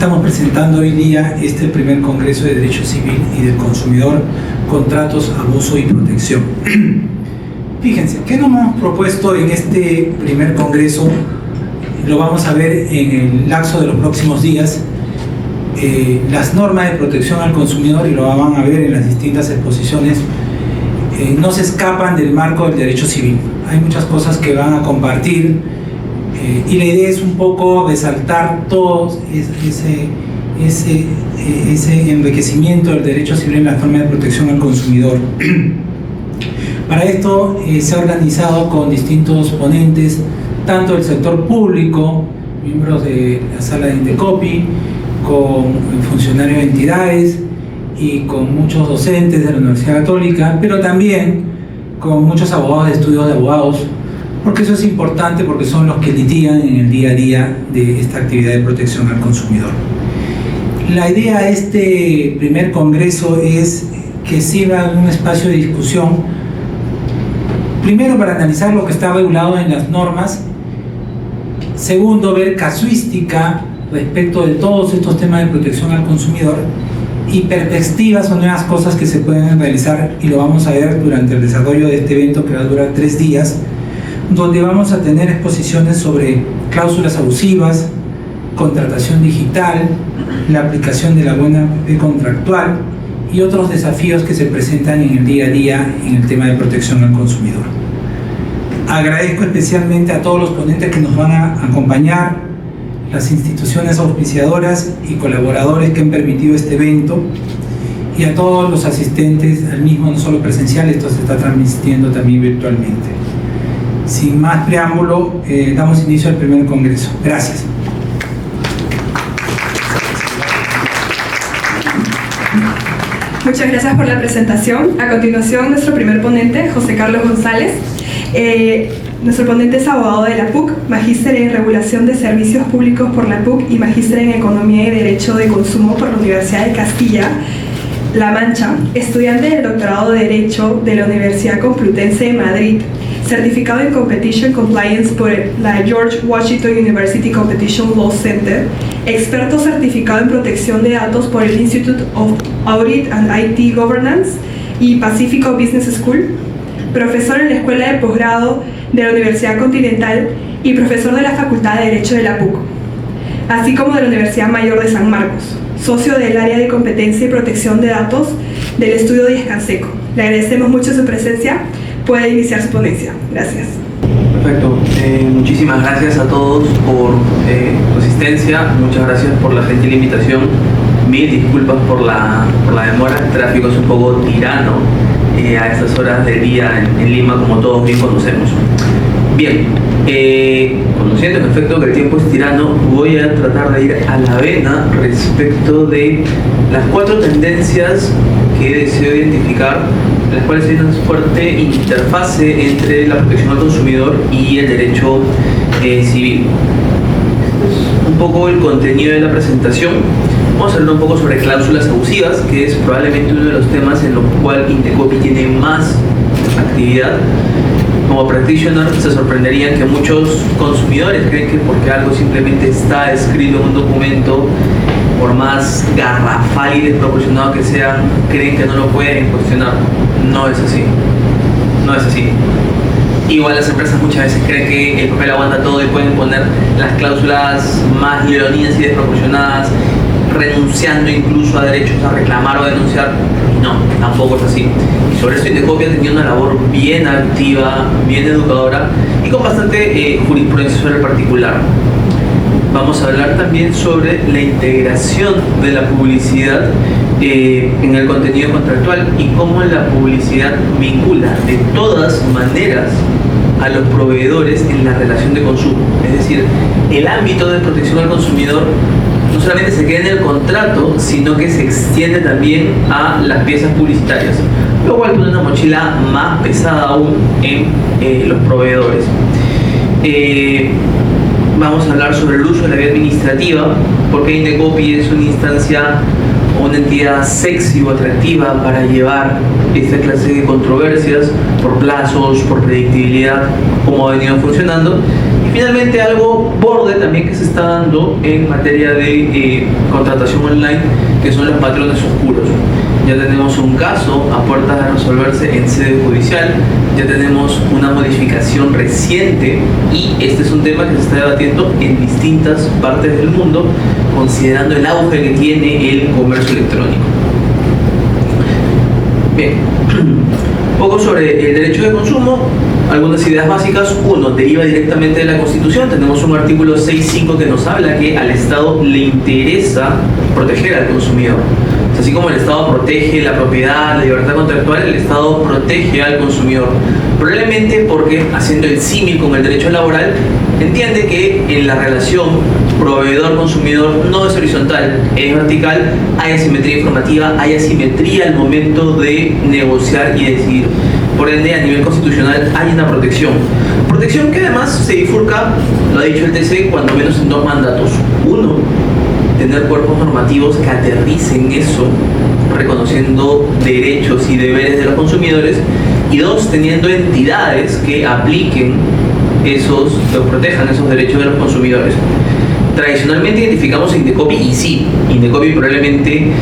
Estamos presentando hoy día el primer Congreso de Derecho Civil y del Consumidor, Contratos, Abuso y Protección. Fíjense, ¿qué nos hemos propuesto en este primer Congreso? Lo vamos a ver en el lapso de los próximos días. Las normas de protección al consumidor, y lo van a ver en las distintas exposiciones, no se escapan del marco del derecho civil. Hay muchas cosas que van a compartir y la idea es un poco resaltar todo ese enriquecimiento del derecho civil en las normas de protección al consumidor. Para esto se ha organizado con distintos ponentes, tanto del sector público, miembros de la sala de Indecopi, con funcionarios de entidades y con muchos docentes de la Universidad Católica, pero también con muchos abogados de estudios de abogados, porque eso es importante, porque son los que litigan en el día a día de esta actividad de protección al consumidor. La idea de este primer congreso es que sirva un espacio de discusión, primero para analizar lo que está regulado en las normas, segundo, ver casuística respecto de todos estos temas de protección al consumidor, y perspectivas o nuevas cosas que se pueden realizar, y lo vamos a ver durante el desarrollo de este evento, que va a durar 3 días, donde vamos a tener exposiciones sobre cláusulas abusivas, contratación digital, la aplicación de la buena fe contractual y otros desafíos que se presentan en el día a día en el tema de protección al consumidor. Agradezco especialmente a todos los ponentes que nos van a acompañar, las instituciones auspiciadoras y colaboradores que han permitido este evento, y a todos los asistentes al mismo, no solo presencial, esto se está transmitiendo también virtualmente. Sin más preámbulo, damos inicio al primer congreso. Gracias. Muchas gracias por la presentación. A continuación, nuestro primer ponente, José Carlos González. Nuestro ponente es abogado de la PUC, magíster en Regulación de Servicios Públicos por la PUC y magíster en Economía y Derecho de Consumo por la Universidad de Castilla-La Mancha, estudiante del doctorado de Derecho de la Universidad Complutense de Madrid, certificado en Competition Compliance por la George Washington University Competition Law Center, experto certificado en protección de datos por el Institute of Audit and IT Governance y Pacifico Business School, profesor en la Escuela de Posgrado de la Universidad Continental y profesor de la Facultad de Derecho de la PUC, así como de la Universidad Mayor de San Marcos, socio del área de competencia y protección de datos del estudio de Canseco. Le agradecemos mucho su presencia. Puede iniciar su ponencia. Gracias. Perfecto. Muchísimas gracias a todos por su asistencia. Muchas gracias por la gentil invitación. Mil disculpas por la demora. El tráfico es un poco tirano a estas horas del día en Lima, como todos bien conocemos. Bien, conociendo en efecto que el tiempo es tirano, voy a tratar de ir a la vena respecto de las 4 tendencias que deseo identificar, en las cuales hay una fuerte interfase entre la protección al consumidor y el derecho civil. Este es un poco el contenido de la presentación. Vamos a hablar un poco sobre cláusulas abusivas, que es probablemente uno de los temas en los cuales Indecopi tiene más actividad. Como practitioner se sorprenderían que muchos consumidores creen que porque algo simplemente está escrito en un documento, por más garrafal y desproporcionado que sea, creen que no lo pueden cuestionar. No es así. No es así. Igual las empresas muchas veces creen que el papel aguanta todo y pueden poner las cláusulas más leoninas y desproporcionadas, renunciando incluso a derechos a reclamar o denunciar. No, tampoco es así. Y sobre eso Indecopi ha tenido una labor bien activa, bien educadora y con bastante jurisprudencia sobre el particular. Vamos a hablar también sobre la integración de la publicidad en el contenido contractual y cómo la publicidad vincula de todas maneras a los proveedores en la relación de consumo. Es decir, el ámbito de protección al consumidor no solamente se queda en el contrato, sino que se extiende también a las piezas publicitarias, lo cual pone una mochila más pesada aún en los proveedores. Vamos a hablar sobre el uso de la vía administrativa, porque Indecopi es una instancia o una entidad sexy o atractiva para llevar esta clase de controversias por plazos, por predictibilidad, cómo ha venido funcionando, y Finalmente, algo borde también que se está dando en materia de contratación online, que son los patrones oscuros. Ya tenemos un caso a puertas de resolverse en sede judicial, ya tenemos una modificación reciente y este es un tema que se está debatiendo en distintas partes del mundo, considerando el auge que tiene el comercio electrónico. Bien, un poco sobre el derecho de consumo, algunas ideas básicas. Uno, deriva directamente de la Constitución. Tenemos un artículo 6.5 que nos habla que al Estado le interesa proteger al consumidor. Así como el Estado protege la propiedad, la libertad contractual, el Estado protege al consumidor. Probablemente porque, haciendo el símil con el derecho laboral, entiende que en la relación proveedor-consumidor no es horizontal, es vertical, hay asimetría informativa, hay asimetría al momento de negociar y decidir. Por ende, a nivel constitucional hay una protección. Protección que además se bifurca, lo ha dicho el TC, cuando menos en dos mandatos. Uno, tener cuerpos normativos que aterricen eso, reconociendo derechos y deberes de los consumidores. Y dos, teniendo entidades que apliquen esos, que protejan esos derechos de los consumidores. Tradicionalmente identificamos Indecopi y sí, Indecopi probablemente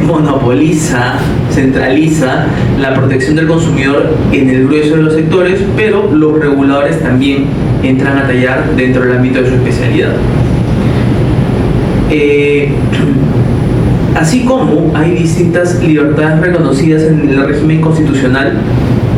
monopoliza, centraliza la protección del consumidor en el grueso de los sectores, pero los reguladores también entran a tallar dentro del ámbito de su especialidad. Así como hay distintas libertades reconocidas en el régimen constitucional,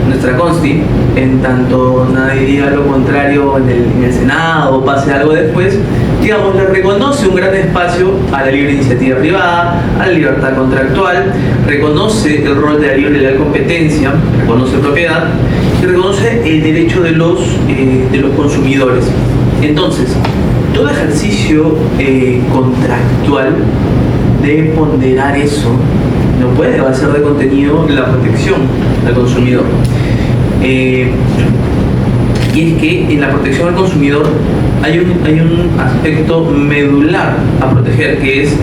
nuestra Consti, en tanto nadie diga lo contrario en el Senado o pase algo después, digamos, le reconoce un gran espacio a la libre iniciativa privada, a la libertad contractual, reconoce el rol de la libre y legal competencia, reconoce propiedad y reconoce el derecho de los consumidores. Entonces, todo ejercicio contractual debe ponderar eso, no puede hacer de contenido la protección al consumidor. Y es que en la protección al consumidor hay un aspecto medular a proteger, que es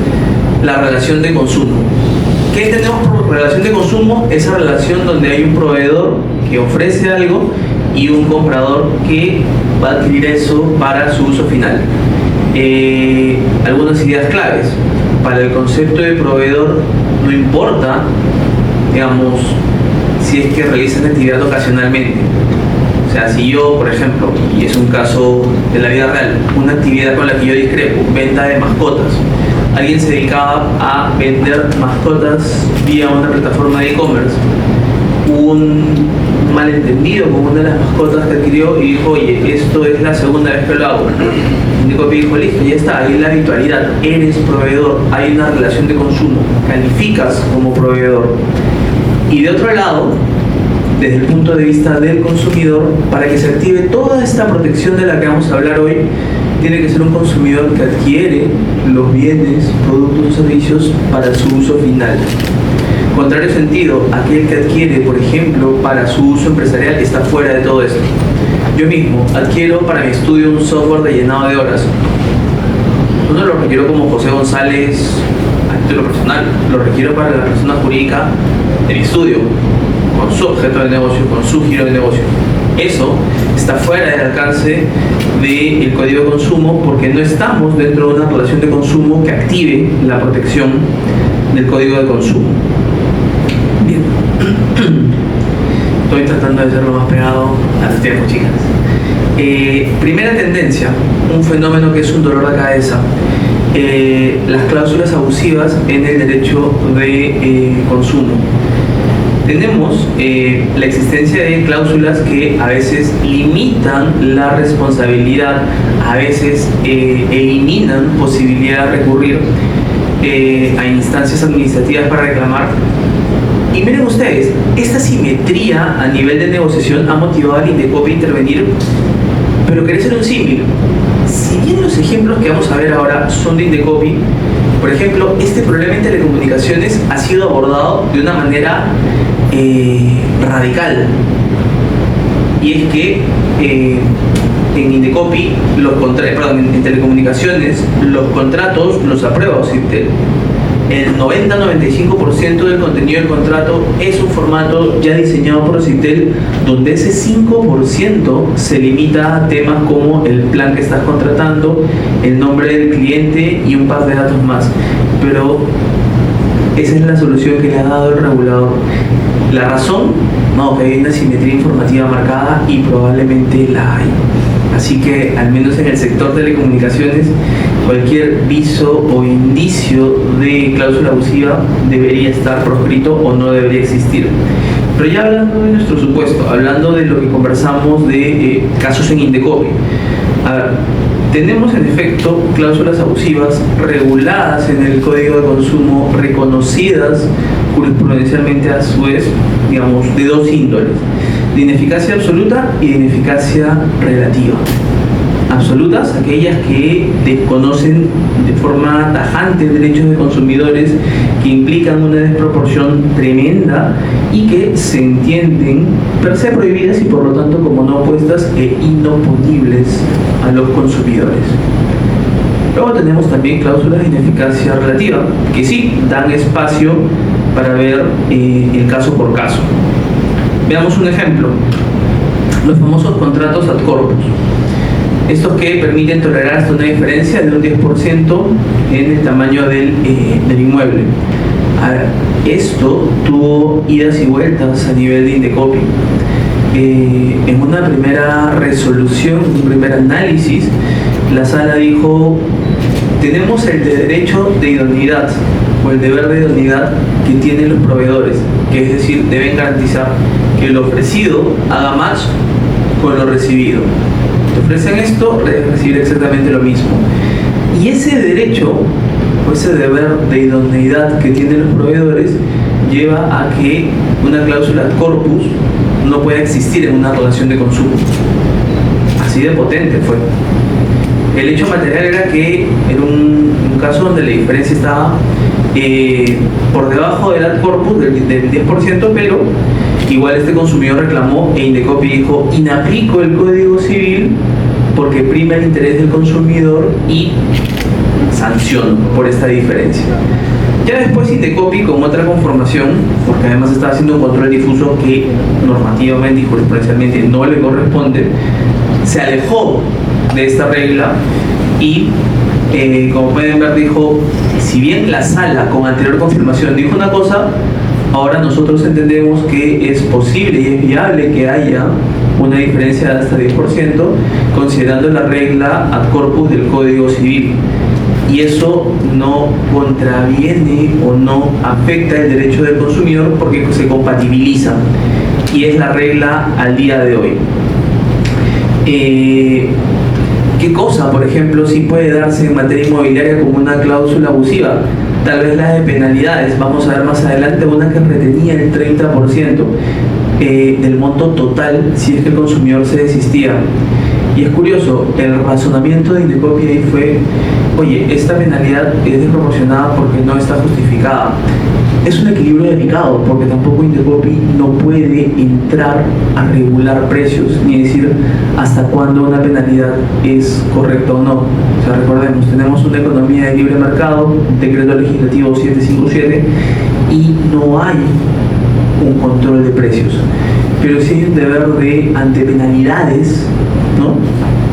la relación de consumo. ¿Qué entendemos por relación de consumo? Esa relación donde hay un proveedor que ofrece algo y un comprador que va a adquirir eso para su uso final. Algunas ideas claves. Para el concepto de proveedor no importa, digamos, si es que realizan actividad ocasionalmente. O sea, si yo, por ejemplo, y es un caso de la vida real, una actividad con la que yo discrepo, venta de mascotas, alguien se dedicaba a vender mascotas vía una plataforma de e-commerce, hubo un malentendido con una de las mascotas que adquirió y dijo, oye, esto es la segunda vez que lo hago. Indecopi dijo, listo, ya está, ahí la habitualidad, eres proveedor, hay una relación de consumo, calificas como proveedor. Y de otro lado, desde el punto de vista del consumidor, para que se active toda esta protección de la que vamos a hablar hoy, tiene que ser un consumidor que adquiere los bienes, productos o servicios para su uso final. Contrario sentido, aquel que adquiere, por ejemplo, para su uso empresarial está fuera de todo esto. Yo mismo adquiero para mi estudio un software de llenado de horas. No lo requiero como José González a título personal, lo requiero para la persona jurídica de mi estudio, con su objeto de negocio, con su giro de negocio. Eso está fuera del alcance del Código de Consumo porque no estamos dentro de una relación de consumo que active la protección del Código de Consumo. Bien. Estoy tratando de ser lo más pegado a los tiempos, chicas. Primera tendencia, un fenómeno que es un dolor de cabeza. Las cláusulas abusivas en el derecho de consumo. Tenemos la existencia de cláusulas que a veces limitan la responsabilidad, a veces eliminan posibilidad de recurrir a instancias administrativas para reclamar. Y miren ustedes, esta simetría a nivel de negociación ha motivado al Indecopi a intervenir, pero quería hacer un símil. Si bien los ejemplos que vamos a ver ahora son de Indecopi, por ejemplo, este problema en telecomunicaciones ha sido abordado de una manera radical. Y es que en Indecopi, en telecomunicaciones, los contratos los aprueba Ociptel. el 90-95% del contenido del contrato es un formato ya diseñado por Recitel, donde ese 5% se limita a temas como el plan que estás contratando, el nombre del cliente y un par de datos más. Pero esa es la solución que le ha dado el regulador. La razón, no, que hay una simetría informativa marcada y probablemente la hay. Así que, al menos en el sector telecomunicaciones, cualquier viso o indicio de cláusula abusiva debería estar proscrito o no debería existir. Pero ya hablando de nuestro supuesto, hablando de lo que conversamos de casos en Indecopi, a ver, tenemos en efecto cláusulas abusivas reguladas en el Código de Consumo, reconocidas jurisprudencialmente a su vez, digamos, de dos índoles: de ineficacia absoluta y de ineficacia relativa. Absolutas, aquellas que desconocen de forma tajante derechos de consumidores, que implican una desproporción tremenda y que se entienden per se prohibidas y por lo tanto como no opuestas e inoponibles a los consumidores. Luego tenemos también cláusulas de ineficacia relativa, que sí dan espacio para ver el caso por caso. Veamos un ejemplo: los famosos contratos ad corpus. Estos que permiten tolerar hasta una diferencia de un 10% en el tamaño del inmueble. A ver, esto tuvo idas y vueltas a nivel de Indecopi. En una primera resolución, un primer análisis, la sala dijo: tenemos el derecho de idoneidad o el deber de idoneidad que tienen los proveedores, que es decir, deben garantizar que lo ofrecido haga match con lo recibido. Te ofrecen esto, debes recibir exactamente lo mismo. Y ese derecho o ese deber de idoneidad que tienen los proveedores lleva a que una cláusula ad corpus no pueda existir en una relación de consumo. Así de potente fue. El hecho material era que era un caso donde la diferencia estaba por debajo del ad corpus del 10%, pero igual este consumidor reclamó e Indecopi dijo: inaplico el Código Civil porque prima el interés del consumidor y sanciono por esta diferencia. Ya después Indecopi, con otra conformación, porque además estaba haciendo un control difuso que normativamente y jurisprudencialmente no le corresponde, se alejó de esta regla y como pueden ver dijo: si bien la sala con anterior confirmación dijo una cosa, ahora nosotros entendemos que es posible y es viable que haya una diferencia de hasta 10% considerando la regla ad corpus del Código Civil, y eso no contraviene o no afecta el derecho del consumidor porque se compatibiliza y es la regla al día de hoy. ¿Qué cosa, por ejemplo, sí puede darse en materia inmobiliaria como una cláusula abusiva? Tal vez la de penalidades. Vamos a ver más adelante una que retenía el 30% del monto total si es que el consumidor se desistía. Y es curioso, el razonamiento de Indecopi ahí fue: oye, esta penalidad es desproporcionada porque no está justificada. Es un equilibrio delicado porque tampoco Indecopi no puede entrar a regular precios ni decir hasta cuándo una penalidad es correcta o no. O sea, recordemos, tenemos una economía de libre mercado, decreto legislativo 757, y no hay un control de precios. Pero sí hay un deber de, ante penalidades, ¿no?,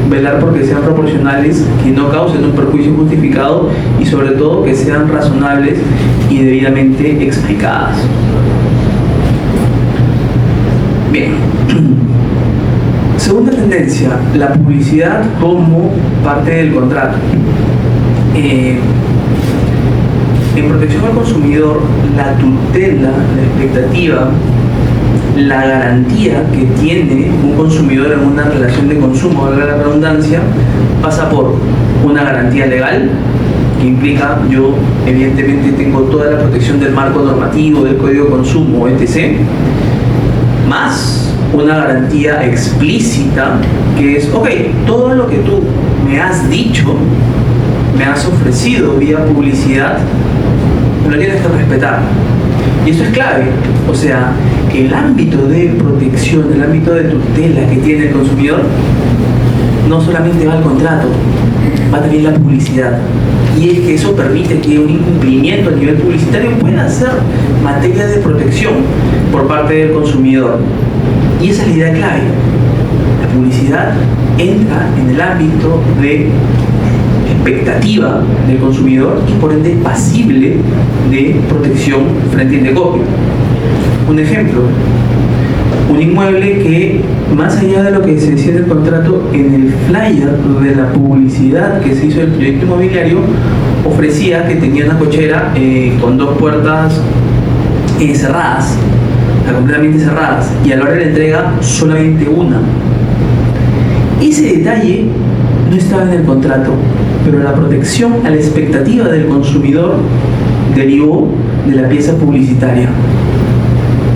velar porque sean proporcionales, que no causen un perjuicio justificado y sobre todo que sean razonables y debidamente explicadas. Bien. Segunda tendencia, la publicidad como parte del contrato. En protección al consumidor, la tutela, la expectativa, la garantía que tiene un consumidor en una relación de consumo, valga la redundancia, pasa por una garantía legal, que implica yo evidentemente tengo toda la protección del marco normativo, del Código de Consumo, etc., más una garantía explícita que es: ok, todo lo que tú me has dicho, me has ofrecido vía publicidad, lo tienes que respetar. Y eso es clave. O sea, el ámbito de protección, el ámbito de tutela que tiene el consumidor no solamente va al contrato, va también la publicidad. Y es que eso permite que un incumplimiento a nivel publicitario pueda ser materia de protección por parte del consumidor. Y esa es la idea clave. La publicidad entra en el ámbito de expectativa del consumidor y por ende pasible de protección frente a Indecopy. Un ejemplo, un inmueble que más allá de lo que se decía en el contrato, en el flyer de la publicidad que se hizo del proyecto inmobiliario ofrecía que tenía una cochera con 2 puertas cerradas, completamente cerradas, y a la hora de la entrega solamente una. Ese detalle no estaba en el contrato, pero la protección a la expectativa del consumidor derivó de la pieza publicitaria.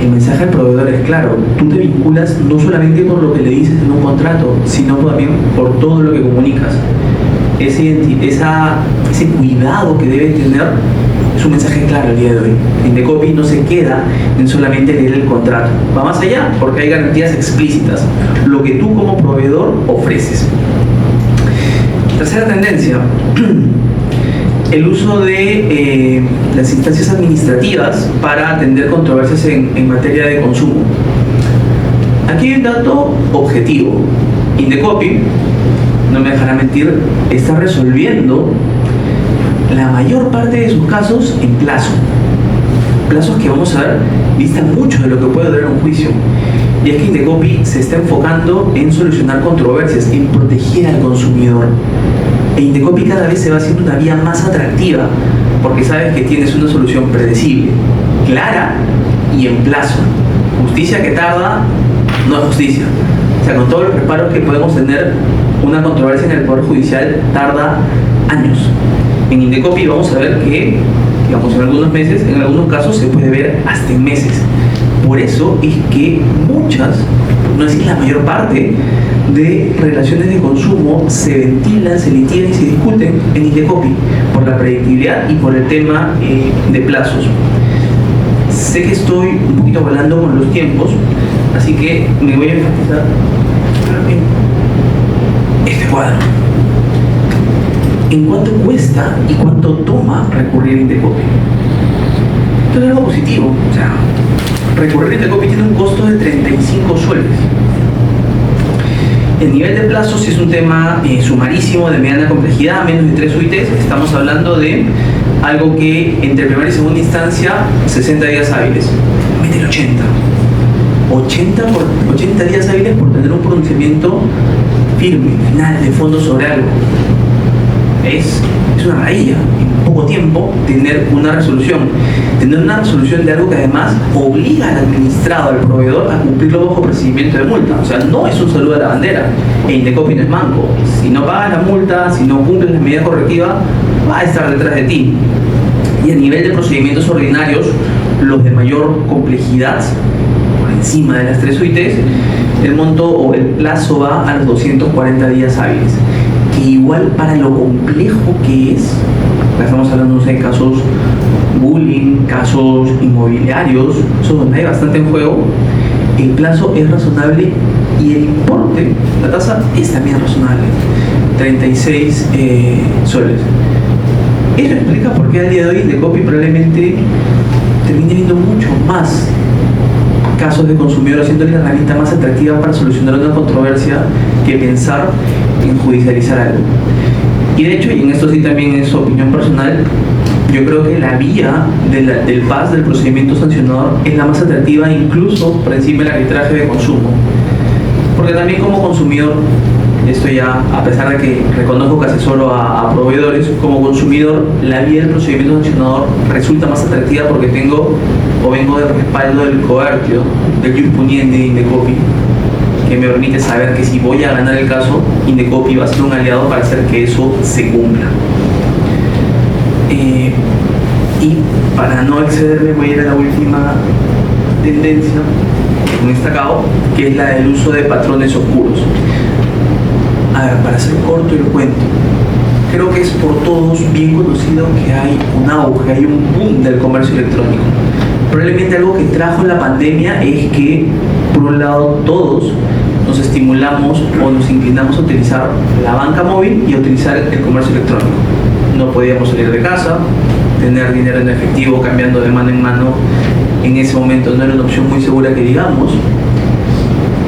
El mensaje al proveedor es claro, tú te vinculas no solamente por lo que le dices en un contrato, sino también por todo lo que comunicas. Ese cuidado que debe tener es un mensaje claro el día de hoy. Indecopy no se queda en solamente leer el contrato, va más allá porque hay garantías explícitas, lo que tú como proveedor ofreces. Tercera tendencia, el uso de las instancias administrativas para atender controversias en materia de consumo. Aquí hay un dato objetivo. Indecopy, no me dejará mentir, está resolviendo la mayor parte de sus casos en plazo. Plazos que vamos a ver distan mucho de lo que puede durar un juicio. Y es que Indecopy se está enfocando en solucionar controversias, en proteger al consumidor. E Indecopy cada vez se va haciendo una vía más atractiva porque sabes que tienes una solución predecible, clara y en plazo. Justicia que tarda no es justicia. O sea, con todos los reparos que podemos tener, una controversia en el Poder Judicial tarda años. En Indecopy vamos a ver que, digamos, en algunos meses, en algunos casos se puede ver hasta en meses. Por eso es que muchas, no decir la mayor parte, de relaciones de consumo se ventilan, se litigan y se discuten en Indecopy por la predictibilidad y por el tema de plazos. Sé que estoy un poquito volando con los tiempos, así que me voy a enfatizar en este cuadro. ¿En cuánto cuesta y cuánto toma recurrir a Indecopy? Esto es algo positivo. O sea, recurrir a Indecopy tiene un costo de 35 soles. El nivel de plazos es un tema sumarísimo de mediana complejidad, menos de 3 UITs. Estamos hablando de algo que entre primera y segunda instancia, 60 días hábiles. Métele 80. 80 días hábiles por tener un pronunciamiento firme, final, de fondo sobre algo. Es una maravilla, en poco tiempo, tener una resolución. Tener una resolución de algo que además obliga al administrado, al proveedor, a cumplirlo bajo procedimiento de multa. O sea, no es un saludo a la bandera. E Indecopy no es manco. Si no pagas la multa, si no cumples la medida correctiva, va a estar detrás de ti. Y a nivel de procedimientos ordinarios, los de mayor complejidad, por encima de las 3 UITs, el monto o el plazo va a los 240 días hábiles. Que igual para lo complejo que es, estamos hablando de casos bullying, casos inmobiliarios, eso donde hay bastante en juego, el plazo es razonable y el importe, la tasa es también razonable, 36 soles. Eso explica por qué al día de hoy Indecopy probablemente termine viendo mucho más casos de consumidor, haciéndole la herramienta más atractiva para solucionar una controversia que pensar en judicializar algo. Y de hecho, y en esto sí también es opinión personal, yo creo que la vía del PAS, del procedimiento sancionador, es la más atractiva incluso por encima del arbitraje de consumo. Porque también como consumidor, esto ya, a pesar de que reconozco que asesoro a proveedores, como consumidor, la vía del procedimiento sancionador resulta más atractiva porque tengo o vengo del respaldo del coertio, del jurisprudencia de Indecopy, que me permite saber que si voy a ganar el caso, Indecopy va a ser un aliado para hacer que eso se cumpla. Y para no excederme, voy a ir a la última tendencia que me destacado, que es la del uso de patrones oscuros. A ver, para hacer corto el cuento, creo que es por todos bien conocido que hay un auge, hay un boom del comercio electrónico. Probablemente algo que trajo la pandemia es que, por un lado, todos nos estimulamos o nos inclinamos a utilizar la banca móvil y a utilizar el comercio electrónico. No podíamos salir de casa, tener dinero en efectivo cambiando de mano en mano en ese momento no era una opción muy segura que digamos.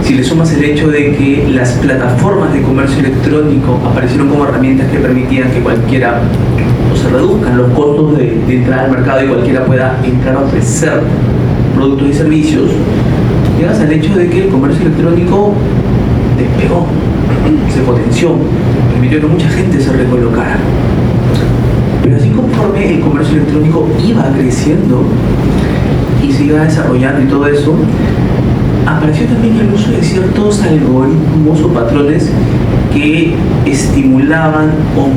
Si le sumas el hecho de que las plataformas de comercio electrónico aparecieron como herramientas que permitían que cualquiera o se reduzcan los costos de entrada al mercado y cualquiera pueda entrar a ofrecer productos y servicios, llegas al hecho de que el comercio electrónico despegó, se potenció, permitió que mucha gente se recolocara. Pero así conforme el comercio electrónico iba creciendo y se iba desarrollando y todo eso, apareció también el uso de ciertos algoritmos o patrones que estimulaban o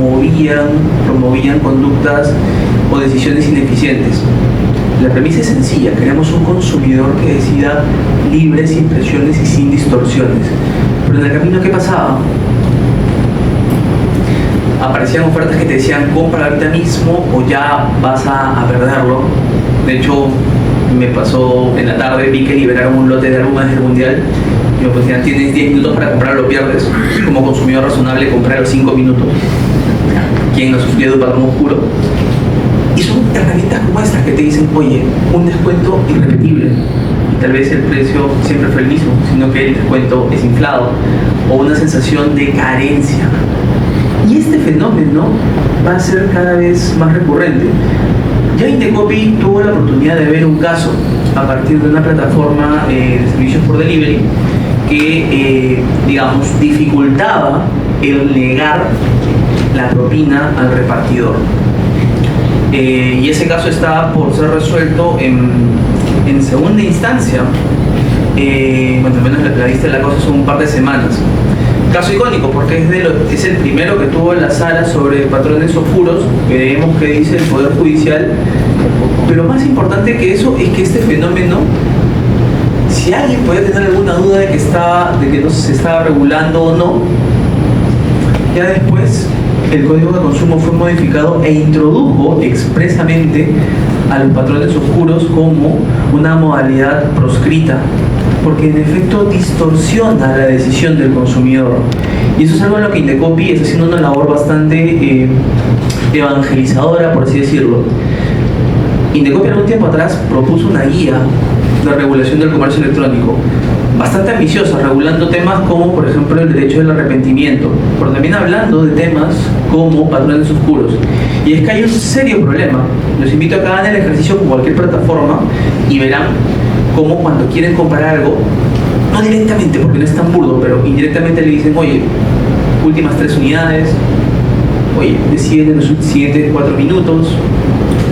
promovían conductas o decisiones ineficientes. La premisa es sencilla, queremos un consumidor que decida libre, sin presiones y sin distorsiones. Pero en el camino, ¿qué pasaba? Aparecían ofertas que te decían compra ahorita mismo o ya vas a perderlo. De hecho, me pasó en la tarde, vi que liberaron un lote de álbumes del mundial y me decían, tienes 10 minutos para comprarlo, lo pierdes. Como consumidor razonable, comprar los 5 minutos. ¿Quién ha sufrido un patrón oscuro? Y son herramientas como estas que te dicen, oye, un descuento irrepetible. Y tal vez el precio siempre fue el mismo, sino que el descuento es inflado. O una sensación de carencia. Y este fenómeno va a ser cada vez más recurrente. Ya Indecopy tuvo la oportunidad de ver un caso a partir de una plataforma de servicios por delivery que, digamos, dificultaba el negar la propina al repartidor. Y ese caso está por ser resuelto en segunda instancia. Bueno, al menos la vista de la cosa son un par de semanas. Caso icónico porque es el primero que tuvo en la sala sobre patrones oscuros. Veremos qué dice el Poder Judicial. Pero más importante que eso es que este fenómeno, si alguien puede tener alguna duda de que no se estaba regulando o no, ya después el Código de Consumo fue modificado e introdujo expresamente a los patrones oscuros como una modalidad proscrita, porque en efecto distorsiona la decisión del consumidor. Y eso es algo en lo que Indecopy está haciendo una labor bastante evangelizadora, por así decirlo. Indecopy algún tiempo atrás propuso una guía de regulación del comercio electrónico bastante ambiciosa, regulando temas como, por ejemplo, el derecho del arrepentimiento, pero también hablando de temas como patrones oscuros. Y es que hay un serio problema. Los invito a que hagan el ejercicio con cualquier plataforma y verán cómo cuando quieren comprar algo, no directamente porque no es tan burdo, pero indirectamente le dicen, oye, últimas 3 unidades, oye, deciden en los siguientes 4 minutos,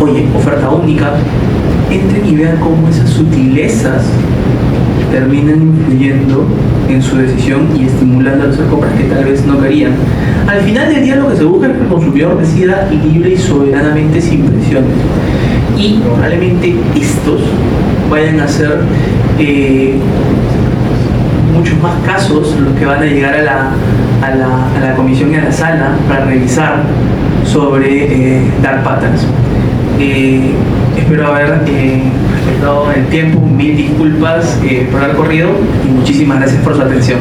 oye, oferta única. Entren y vean cómo esas sutilezas terminan influyendo en su decisión y estimulando a hacer compras que tal vez no querían. Al final del día lo que se busca es que el consumidor decida libre y soberanamente sin presiones. Y probablemente estos vayan a ser muchos más casos los que van a llegar a la comisión y a la sala para revisar sobre dark patterns. Espero haber respetado el tiempo, 1000 disculpas por haber corrido y muchísimas gracias por su atención.